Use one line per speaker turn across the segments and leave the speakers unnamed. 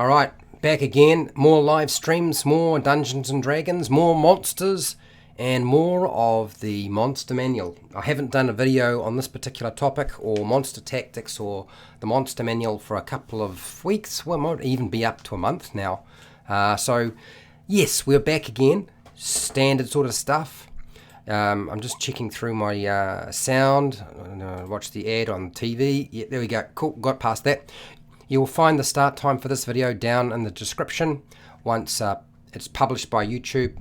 Alright, back again. More live streams, more Dungeons and Dragons, more monsters, and more of the monster manual. I haven't done a video on this particular topic, or monster tactics, or the monster manual for a couple of weeks. Well, it might even be up to a month now. So, yes, we're back again. Standard sort of stuff. I'm just checking through my sound. Watch the ad on TV. Yeah, there we go. Cool, got past that. You'll find the start time for this video down in the description once it's published by YouTube.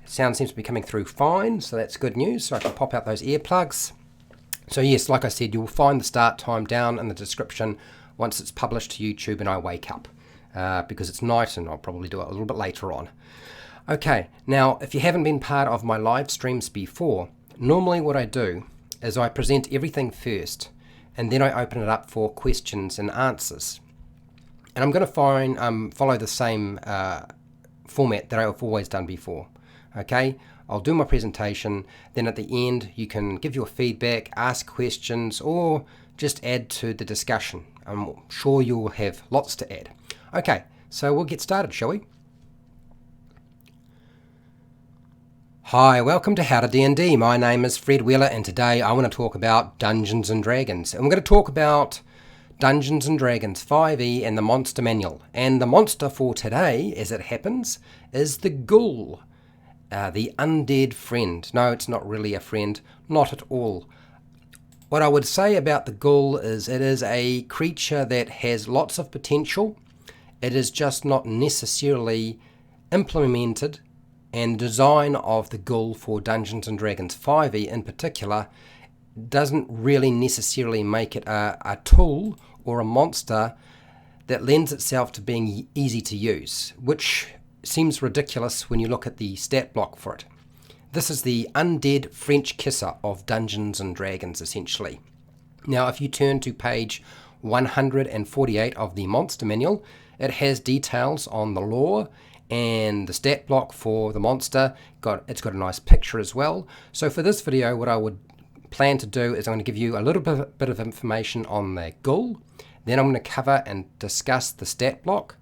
Sound seems to be coming through fine, so that's good news. So I can pop out those earplugs. So yes, like I said, you'll find the start time down in the description once it's published to YouTube and I wake up. Because it's night and I'll probably do it a little bit later on. Okay, now if you haven't been part of my live streams before, normally what I do is I present everything first and then I open it up for questions and answers. And I'm going to follow the same format that I've always done before. Okay, I'll do my presentation, then at the end you can give your feedback, ask questions, or just add to the discussion. I'm sure you'll have lots to add. Okay, so we'll get started, shall we? Hi, welcome to HowtoDandD. My name is Fred Wheeler and today I want to talk about Dungeons and Dragons. And we're going to talk about Dungeons and Dragons 5e and the Monster Manual. And the monster for today, as it happens, is the Ghoul, the undead friend. No, it's not really a friend, not at all. What I would say about the Ghoul is it is a creature that has lots of potential. It is just not necessarily implemented, and design of the Ghoul for Dungeons and Dragons 5e in particular doesn't really necessarily make it a tool or a monster that lends itself to being easy to use, which seems ridiculous when you look at the stat block for it. This is the undead French kisser of Dungeons and Dragons, essentially. Now, if you turn to page 148 of the Monster Manual, it has details on the lore and the stat block for the monster. It's got a nice picture as well. So for this video, what I would plan to do is I'm going to give you a little bit of information on the Ghoul. Then I'm going to cover and discuss the stat block.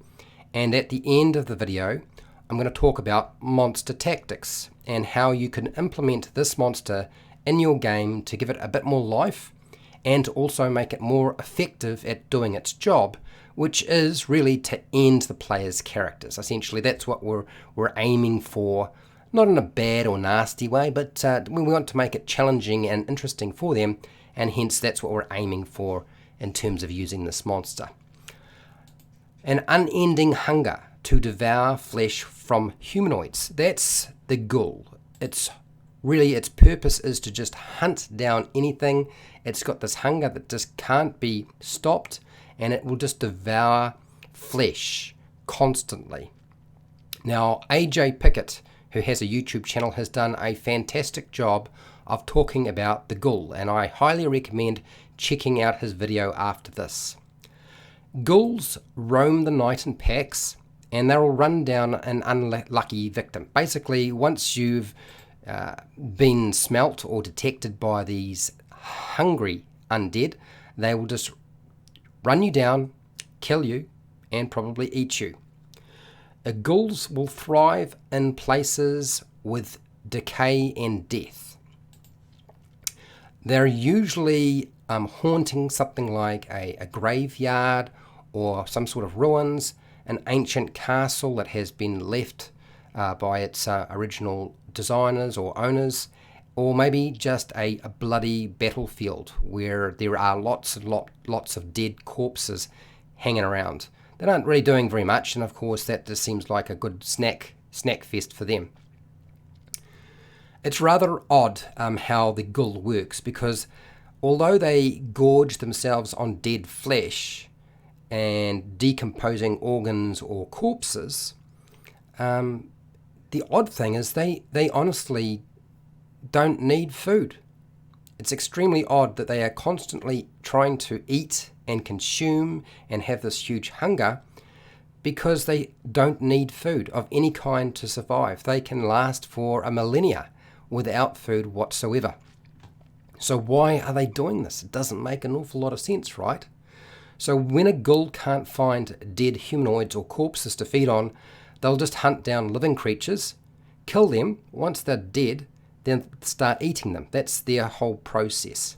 And at the end of the video, I'm going to talk about monster tactics and how you can implement this monster in your game to give it a bit more life and to also make it more effective at doing its job, which is really to end the player's characters. Essentially, that's what we're aiming for, not in a bad or nasty way, but we want to make it challenging and interesting for them, and hence that's what we're aiming for in terms of using this monster. An unending hunger to devour flesh from humanoids. That's the Ghoul. Its purpose is to just hunt down anything. It's got this hunger that just can't be stopped, and it will just devour flesh constantly. Now, AJ Pickett, who has a YouTube channel, has done a fantastic job of talking about the Ghoul, and I highly recommend checking out his video after this. Ghouls roam the night in packs, and they'll run down an unlucky victim. Basically, once you've been smelt or detected by these hungry undead, they will just run you down, kill you, and probably eat you. Ghouls will thrive in places with decay and death. They're usually haunting something like a graveyard or some sort of ruins, an ancient castle that has been left by its original designers or owners, or maybe just a bloody battlefield where there are lots of dead corpses hanging around. They aren't really doing very much, and of course that just seems like a good snack fest for them. It's rather odd how the Ghoul works, because although they gorge themselves on dead flesh and decomposing organs or corpses, the odd thing is they honestly don't need food. It's extremely odd that they are constantly trying to eat and consume and have this huge hunger, because they don't need food of any kind to survive. They can last for a millennia without food whatsoever. So why are they doing this? It doesn't make an awful lot of sense, right? So when a ghoul can't find dead humanoids or corpses to feed on, they'll just hunt down living creatures, kill them. Once they're dead, then start eating them. That's their whole process.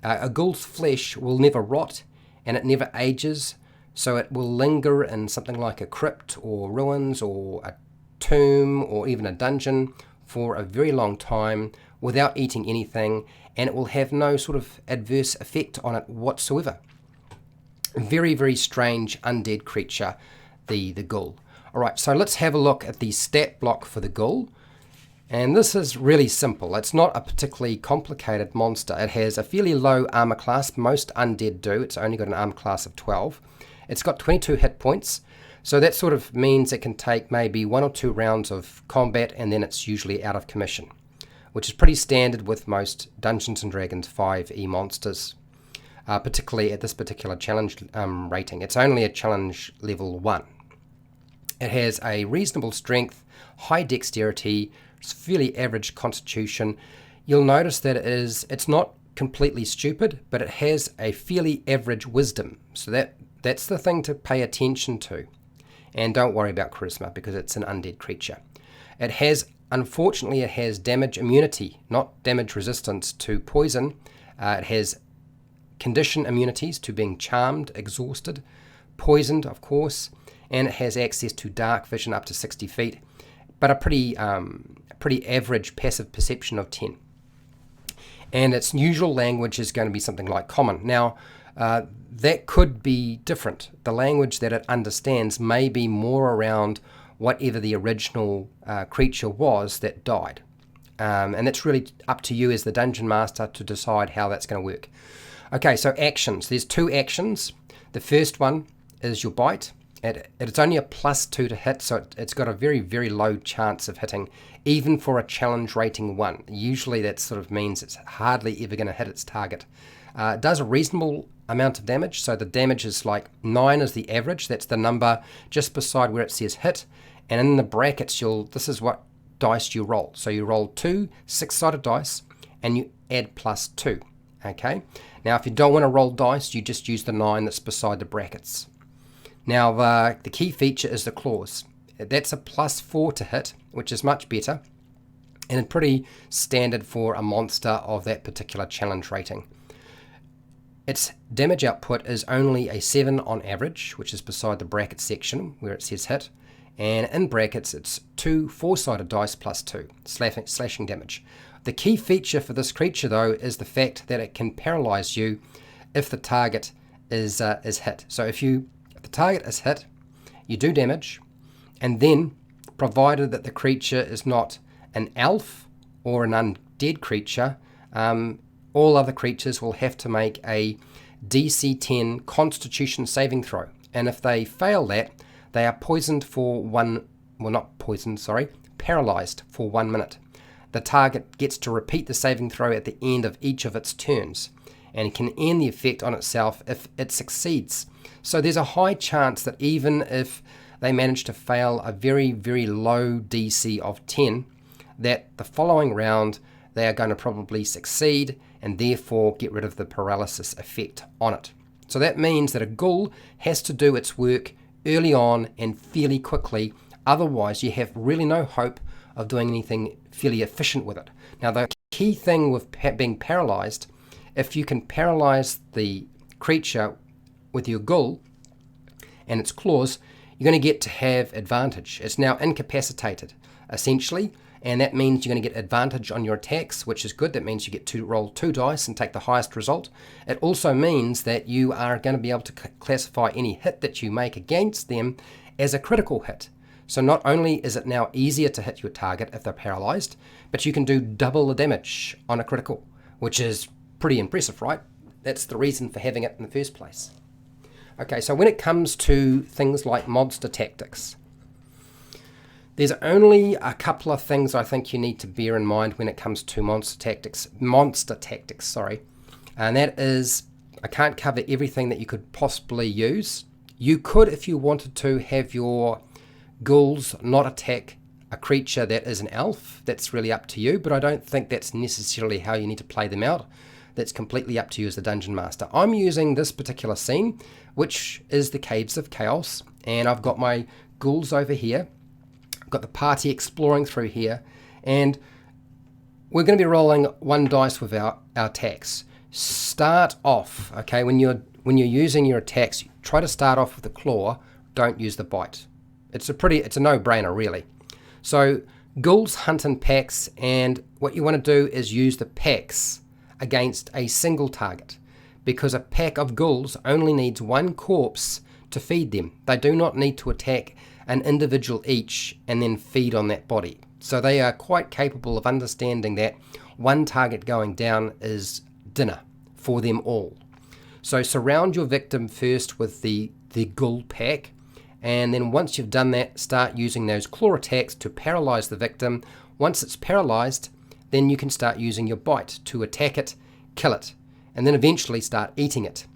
A ghoul's flesh will never rot, and it never ages, so it will linger in something like a crypt or ruins or a tomb or even a dungeon for a very long time without eating anything, and it will have no sort of adverse effect on it whatsoever. Very, very strange undead creature, the ghoul. Alright, so let's have a look at the stat block for the ghoul. And this is really simple. It's not a particularly complicated monster. It has a fairly low armor class. Most undead do. It's only got an armor class of 12. It's got 22 hit points. So that sort of means it can take maybe 1 or 2 rounds of combat and then it's usually out of commission, which is pretty standard with most Dungeons & Dragons 5e monsters, particularly at this particular challenge rating. It's only a challenge level 1. It has a reasonable strength, high dexterity, fairly average constitution. You'll notice that it's not completely stupid, but it has a fairly average wisdom. So that's the thing to pay attention to. And don't worry about charisma because it's an undead creature. Unfortunately, it has damage immunity, not damage resistance to poison. It has condition immunities to being charmed, exhausted, poisoned, of course, and it has access to dark vision up to 60 feet, but a pretty average passive perception of 10. And its usual language is going to be something like common. Now, that could be different. The language that it understands may be more around whatever the original creature was that died. And it's really up to you as the dungeon master to decide how that's going to work. Okay, so actions. There's 2 actions. The first one is your bite. It's only a +2 to hit, so it's got a very, very low chance of hitting, even for a challenge rating 1. Usually that sort of means it's hardly ever going to hit its target. It does a reasonable amount of damage, so the damage is like 9 is the average. That's the number just beside where it says hit, and in the brackets this is what dice you roll. So you roll 2 6-sided dice and you add +2. Okay, now if you don't want to roll dice, you just use the 9 that's beside the brackets. Now the key feature is the claws. That's a +4 to hit, which is much better and pretty standard for a monster of that particular challenge rating. Its damage output is only a 7 on average, which is beside the bracket section where it says hit, and in brackets it's 2 4-sided dice +2 slashing damage. The key feature for this creature though is the fact that it can paralyze you if the target is hit. So if the target is hit, you do damage, and then provided that the creature is not an elf or an undead creature, all other creatures will have to make a DC 10 Constitution saving throw. And if they fail that, they are paralyzed for 1 minute. The target gets to repeat the saving throw at the end of each of its turns, and it can end the effect on itself if it succeeds. So there's a high chance that even if they manage to fail a very, very low DC of 10, that the following round they are going to probably succeed and therefore get rid of the paralysis effect on it. So that means that a ghoul has to do its work early on and fairly quickly, otherwise you have really no hope of doing anything fairly efficient with it. Now the key thing with being paralyzed, if you can paralyze the creature with your ghoul and its claws, you're going to get to have advantage. It's now incapacitated essentially, and that means you're going to get advantage on your attacks, which is good. That means you get to roll 2 dice and take the highest result. It also means that you are going to be able to classify any hit that you make against them as a critical hit. So not only is it now easier to hit your target if they're paralyzed, but you can do double the damage on a critical, which is pretty impressive, right? That's the reason for having it in the first place. Okay, so when it comes to things like monster tactics, there's only a couple of things I think you need to bear in mind when it comes to monster tactics, and that is, I can't cover everything that you could possibly use. You could, if you wanted to, have your ghouls not attack a creature that is an elf. That's really up to you, but I don't think that's necessarily how you need to play them out. That's completely up to you as the Dungeon Master. I'm using this particular scene, which is the Caves of Chaos, and I've got my ghouls over here. I've got the party exploring through here, and we're going to be rolling 1 dice with our attacks. Start off, okay, when you're using your attacks, try to start off with the claw, don't use the bite. It's a no-brainer, really. So ghouls hunt in packs, and what you want to do is use the packs against a single target, because a pack of ghouls only needs 1 corpse to feed them. They do not need to attack an individual each and then feed on that body. So they are quite capable of understanding that 1 target going down is dinner for them all. So surround your victim first with the ghoul pack, and then once you've done that, start using those claw attacks to paralyze the victim. Once it's paralyzed, then you can start using your bite to attack it, kill it, and then eventually start eating it.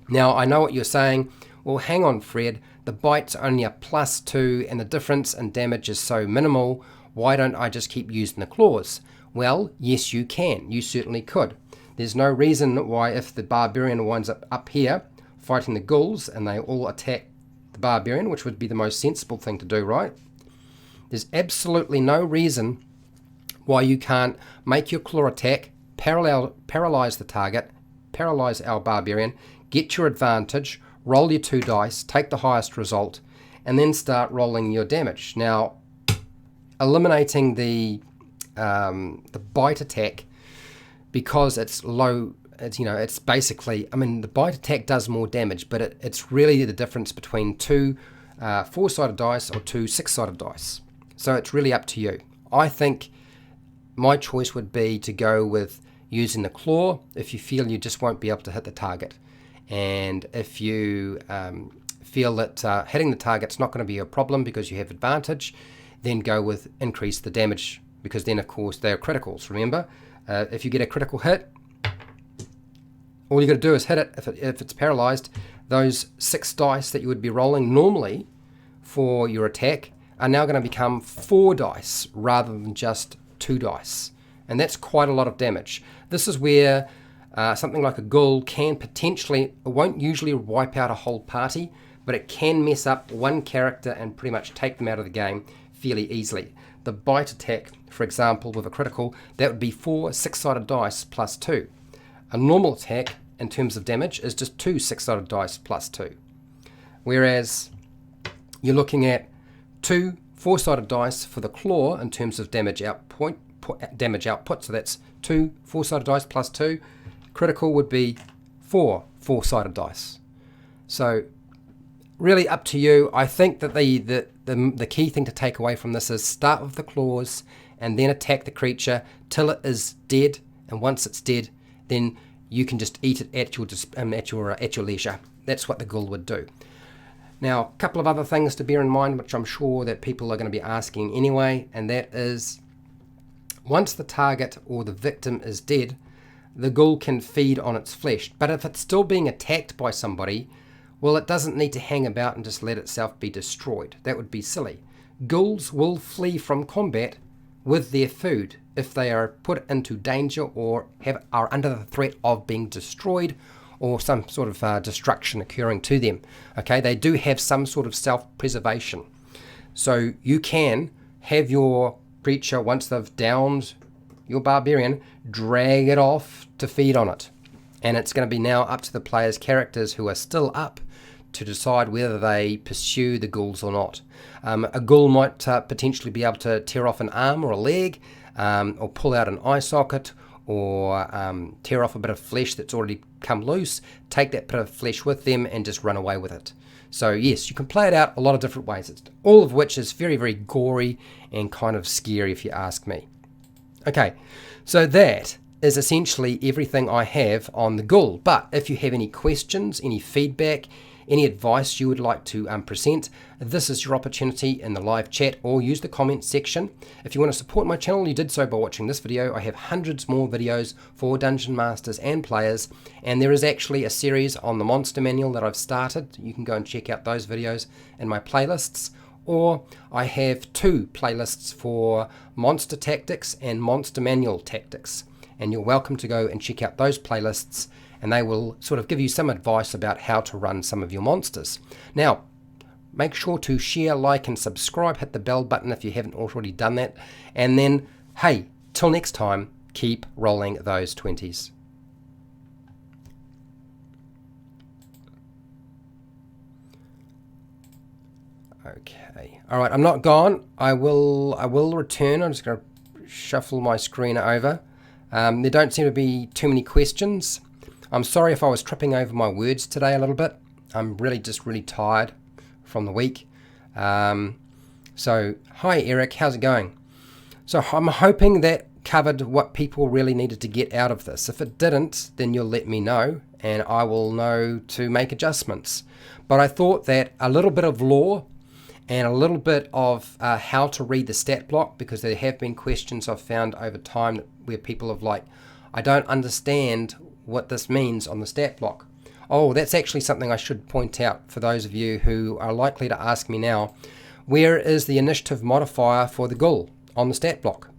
Now, I know what you're saying. Well, hang on, Fred. The bite's only a +2 and the difference in damage is so minimal. Why don't I just keep using the claws? Well, yes, you can. You certainly could. There's no reason why, if the barbarian winds up here fighting the ghouls and they all attack the barbarian, which would be the most sensible thing to do, right? There's absolutely no reason why you can't make your claw attack, paralyze the target, paralyze our barbarian, get your advantage, roll your 2 dice, take the highest result, and then start rolling your damage. Now, eliminating the bite attack, because it's low, it's basically, the bite attack does more damage, but it's really the difference between 2 4-sided dice or 2 6-sided dice. So it's really up to you. I think my choice would be to go with using the claw if you feel you just won't be able to hit the target. And if you feel that hitting the target's not going to be a problem because you have advantage, then go with increase the damage, because then, of course, they are criticals. Remember, if you get a critical hit, all you got to do is hit it. If it's paralyzed, those 6 dice that you would be rolling normally for your attack are now going to become 4 dice rather than just 2 dice. And that's quite a lot of damage. This is where something like a ghoul can potentially, it won't usually wipe out a whole party, but it can mess up 1 character and pretty much take them out of the game fairly easily. The bite attack, for example, with a critical, that would be 4 6-sided dice plus 2. A normal attack, in terms of damage, is just 2 6-sided dice plus 2. Whereas you're looking at 2 4-sided dice for the claw in terms of damage output. So that's 2 4-sided dice plus 2. Critical would be 4 4-sided dice. So really up to you. I think that the key thing to take away from this is start with the claws and then attack the creature till it is dead. And once it's dead, then you can just eat it at your leisure. That's what the ghoul would do. Now, a couple of other things to bear in mind, which I'm sure that people are going to be asking anyway, and that is, once the target or the victim is dead, the ghoul can feed on its flesh. But if it's still being attacked by somebody, well, it doesn't need to hang about and just let itself be destroyed. That would be silly. Ghouls will flee from combat with their food if they are put into danger or are under the threat of being destroyed or some sort of destruction occurring to them. Okay, they do have some sort of self-preservation. So you can have your creature, once they've downed your barbarian, drag it off to feed on it. And it's going to be now up to the player's characters who are still up to decide whether they pursue the ghouls or not. A ghoul might potentially be able to tear off an arm or a leg, or pull out an eye socket, or tear off a bit of flesh that's already come loose, take that bit of flesh with them and just run away with it. So yes, you can play it out a lot of different ways, all of which is very, very gory and kind of scary if you ask me. Okay, so that is essentially everything I have on the ghoul. But if you have any questions, any feedback, any advice you would like to present, this is your opportunity in the live chat, or use the comments section. If you want to support my channel, you did so by watching this video. I have hundreds more videos for Dungeon Masters and players, and there is actually a series on the Monster Manual that I've started. You can go and check out those videos in my playlists, or I have 2 playlists for Monster Tactics and Monster Manual Tactics. and you're welcome to go and check out those playlists, and they will sort of give you some advice about how to run some of your monsters. Now, make sure to share, like, and subscribe. Hit the bell button if you haven't already done that. And then, hey, till next time, keep rolling those 20s. Okay. All right, I'm not gone. I will return. I'm just going to shuffle my screen over. There don't seem to be too many questions. I'm sorry if I was tripping over my words today a little bit. I'm really tired from the week. So, hi Eric, how's it going? So I'm hoping that covered what people really needed to get out of this. If it didn't, then you'll let me know, and I will know to make adjustments. But I thought that a little bit of lore and a little bit of how to read the stat block, because there have been questions I've found over time where people have like, I don't understand what this means on the stat block. Oh, that's actually something I should point out for those of you who are likely to ask me now. Where is the initiative modifier for the ghoul on the stat block?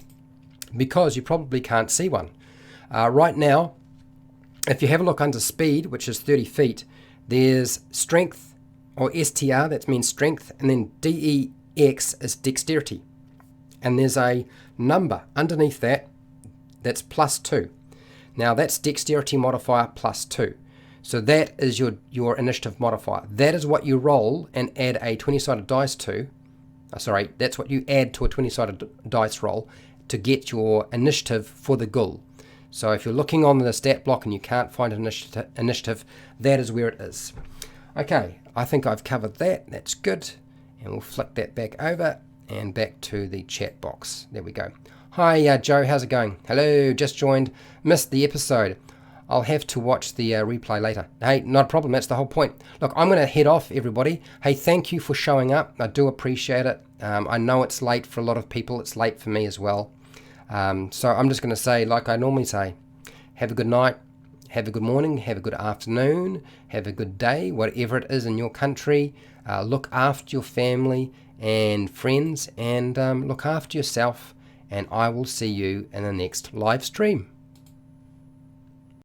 Because you probably can't see one. Right now, if you have a look under speed, which is 30 feet, there's strength, or STR, that means strength, and then DEX is dexterity. And there's a number underneath that that's +2. Now that's dexterity modifier +2. So that is your initiative modifier. That is what you roll and add a 20-sided dice to. That's what you add to a 20-sided dice roll to get your initiative for the ghoul. So if you're looking on the stat block and you can't find an initiative, that is where it is. Okay, I think I've covered that. That's good. And we'll flick that back over and back to the chat box. There we go. Hi, Joe. How's it going? Hello. Just joined. Missed the episode. I'll have to watch the replay later. Hey, not a problem. That's the whole point. Look, I'm going to head off, everybody. Hey, thank you for showing up. I do appreciate it. I know it's late for a lot of people. It's late for me as well. So I'm just going to say, like I normally say, have a good night. Have a good morning, have a good afternoon, have a good day, whatever it is in your country. Look after your family and friends, and look after yourself, and I will see you in the next live stream.